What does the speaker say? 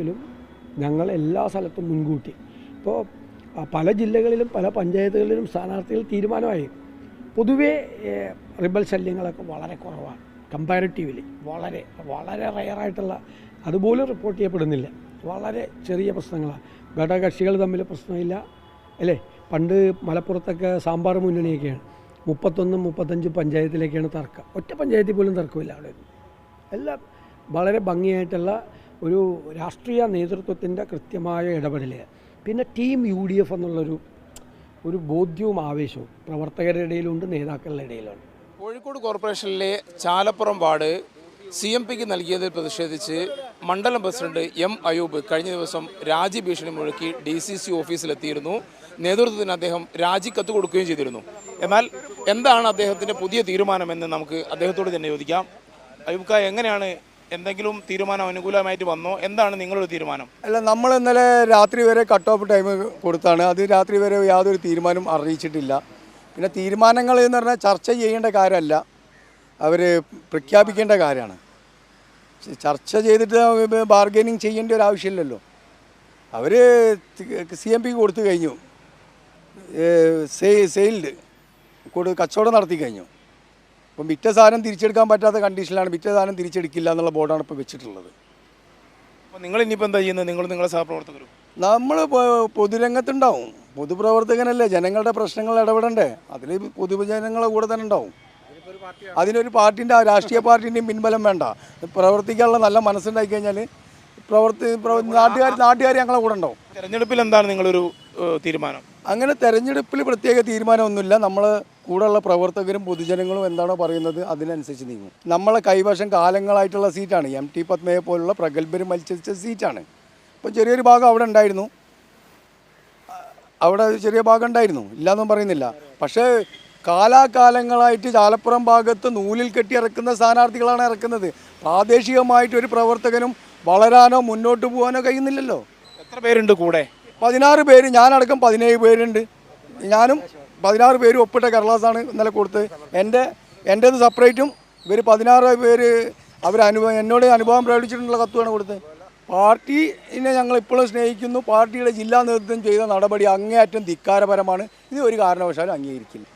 ിലും ഞങ്ങൾ എല്ലാ സ്ഥലത്തും മുൻകൂട്ടി ഇപ്പോൾ പല ജില്ലകളിലും പല പഞ്ചായത്തുകളിലും സ്ഥാനാർത്ഥികൾ തീരുമാനമായി. പൊതുവേ റിബൽ ശല്യങ്ങളൊക്കെ വളരെ കുറവാണ്. കമ്പാരിറ്റീവ്ലി വളരെ വളരെ റയറായിട്ടുള്ള, അതുപോലും റിപ്പോർട്ട് ചെയ്യപ്പെടുന്നില്ല. വളരെ ചെറിയ പ്രശ്നങ്ങളാണ്. ഘടകകക്ഷികൾ തമ്മിൽ പ്രശ്നമില്ല അല്ലേ. പണ്ട് മലപ്പുറത്തൊക്കെ സാമ്പാർ മുന്നണിയൊക്കെയാണ്. 31-35 പഞ്ചായത്തിലേക്കാണ് തർക്കം. ഒറ്റ പഞ്ചായത്തിൽ പോലും തർക്കമില്ല. അവിടെ എല്ലാം വളരെ ഭംഗിയായിട്ടുള്ള ഒരു രാഷ്ട്രീയ നേതൃത്വത്തിൻ്റെ കൃത്യമായ ഇടപെടൽ. പിന്നെ ടീം UDF എന്നുള്ളൊരു ബോധ്യവും ആവേശവും പ്രവർത്തകരുടെ ഇടയിലുണ്ട്, നേതാക്കളുടെ ഇടയിലുണ്ട്. കോഴിക്കോട് കോർപ്പറേഷനിലെ ചാലപ്പുറം വാർഡ് CMPക്ക് നൽകിയതിൽ പ്രതിഷേധിച്ച് മണ്ഡലം പ്രസിഡന്റ് M. അയൂബ് കഴിഞ്ഞ ദിവസം രാജിഭീഷണി മുഴക്കി DCC ഓഫീസിലെത്തിയിരുന്നു. നേതൃത്വത്തിന് അദ്ദേഹം രാജിക്കത്ത് കൊടുക്കുകയും ചെയ്തിരുന്നു. എന്നാൽ എന്താണ് അദ്ദേഹത്തിൻ്റെ പുതിയ തീരുമാനമെന്ന് നമുക്ക് അദ്ദേഹത്തോട് തന്നെ ചോദിക്കാം. അയൂബ്, എങ്ങനെയാണ് എന്തെങ്കിലും തീരുമാനം അനുകൂലമായിട്ട് വന്നോ? എന്താണ് നിങ്ങളുടെ തീരുമാനം? അല്ല, നമ്മൾ ഇന്നലെ രാത്രി വരെ കട്ട് ഓഫ് ടൈം കൊടുത്താണ്. അത് രാത്രി വരെ യാതൊരു തീരുമാനം അറിയിച്ചിട്ടില്ല. പിന്നെ തീരുമാനങ്ങൾ എന്ന് പറഞ്ഞാൽ ചർച്ച ചെയ്യേണ്ട കാര്യമല്ല, അവർ പ്രഖ്യാപിക്കേണ്ട കാര്യമാണ്. ചർച്ച ചെയ്തിട്ട് ബാർഗനിങ് ചെയ്യേണ്ട ഒരു ആവശ്യമില്ലല്ലോ. അവർ CMPക്ക് കൊടുത്തു കഴിഞ്ഞു, സെയിൽഡ് കച്ചവടം നടത്തി കഴിഞ്ഞു. അപ്പം വിറ്റ സാധനം തിരിച്ചെടുക്കാൻ പറ്റാത്ത കണ്ടീഷനിലാണ്. വിറ്റ സാധനം തിരിച്ചെടുക്കില്ല എന്നുള്ള ബോർഡാണ് ഇപ്പോൾ വെച്ചിട്ടുള്ളത്. അപ്പോൾ നിങ്ങൾ ഇനിയിപ്പോൾ എന്താ ചെയ്യുന്നത്? നിങ്ങളുടെ സഹപ്രവർത്തകരും നമ്മൾ പൊതുരംഗത്തുണ്ടാവും. പൊതുപ്രവർത്തകനല്ലേ, ജനങ്ങളുടെ പ്രശ്നങ്ങൾ ഇടപെടണ്ടേ. അതിൽ പൊതുജനങ്ങളെ കൂടെ തന്നെ ഉണ്ടാവും. അതിനൊരു പാർട്ടിൻ്റെ, രാഷ്ട്രീയ പാർട്ടിൻ്റെയും പിൻബലം വേണ്ട. പ്രവർത്തിക്കാനുള്ള നല്ല മനസ്സുണ്ടായി കഴിഞ്ഞാൽ നാട്ടുകാർ ഞങ്ങളെ കൂടെ ഉണ്ടാവും. തെരഞ്ഞെടുപ്പിൽ എന്താണ് നിങ്ങളൊരു തീരുമാനം? അങ്ങനെ തെരഞ്ഞെടുപ്പിൽ പ്രത്യേക തീരുമാനമൊന്നുമില്ല. നമ്മൾ കൂടെയുള്ള പ്രവർത്തകരും പൊതുജനങ്ങളും എന്താണോ പറയുന്നത് അതിനനുസരിച്ച് നീങ്ങും. നമ്മളെ കൈവശം കാലങ്ങളായിട്ടുള്ള സീറ്റാണ്. MT പത്മയെ പോലുള്ള പ്രഗത്ഭരും മത്സരിച്ച സീറ്റാണ്. ഇപ്പോൾ ചെറിയൊരു ഭാഗം അവിടെ ഉണ്ടായിരുന്നു, അവിടെ ചെറിയ ഭാഗം ഉണ്ടായിരുന്നു, ഇല്ലയെന്നും പറയുന്നില്ല. പക്ഷേ കാലാകാലങ്ങളായിട്ട് ചാലപ്പുറം ഭാഗത്ത് നൂലിൽ കെട്ടി ഇറക്കുന്ന സ്ഥാനാർത്ഥികളാണ് ഇറക്കുന്നത്. പ്രാദേശികമായിട്ട് ഒരു പ്രവർത്തകനും വളരാനോ മുന്നോട്ട് പോകാനോ കഴിയുന്നില്ലല്ലോ. എത്ര പേരുണ്ട് കൂടെ? 16 പേര്, ഞാനടക്കം 17 പേരുണ്ട്. ഞാനും 16 പേര് ഒപ്പിട്ട കടലാസാണ് ഇന്നലെ കൊടുത്തത്. എൻ്റേത് സെപ്പറേറ്റും ഇവർ 16 പേര് എന്നോട് അനുഭവം പ്രകടിച്ചിട്ടുള്ള കത്തുമാണ് കൊടുത്തത്. പാർട്ടിനെ ഞങ്ങൾ ഇപ്പോഴും സ്നേഹിക്കുന്നു. പാർട്ടിയുടെ ജില്ലാ നേതൃത്വം ചെയ്ത നടപടി അങ്ങേയറ്റം ധിക്കാരപരമാണ്. ഇത് ഒരു കാരണവശാലും അംഗീകരിക്കില്ല.